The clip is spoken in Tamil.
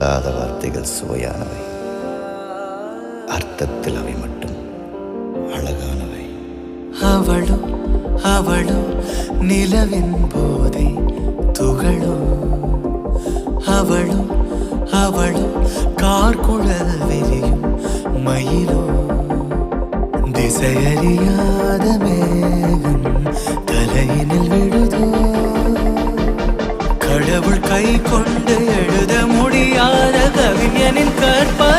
வார்த்தைகள் சுவையானவை, அர்த்தத்தில் அவை மட்டும் அழகானவை. அவளோ அவளோ நிலவின் போதை துகளோ, அவளோ அவளோ கார்குழல் வெறியும் மயிலோ, திசையறியாத மேகம் தலையினில் விழுதோ, கடவுள் கை கொண்டு எழுத முடியாத கவிஞனின் கற்ப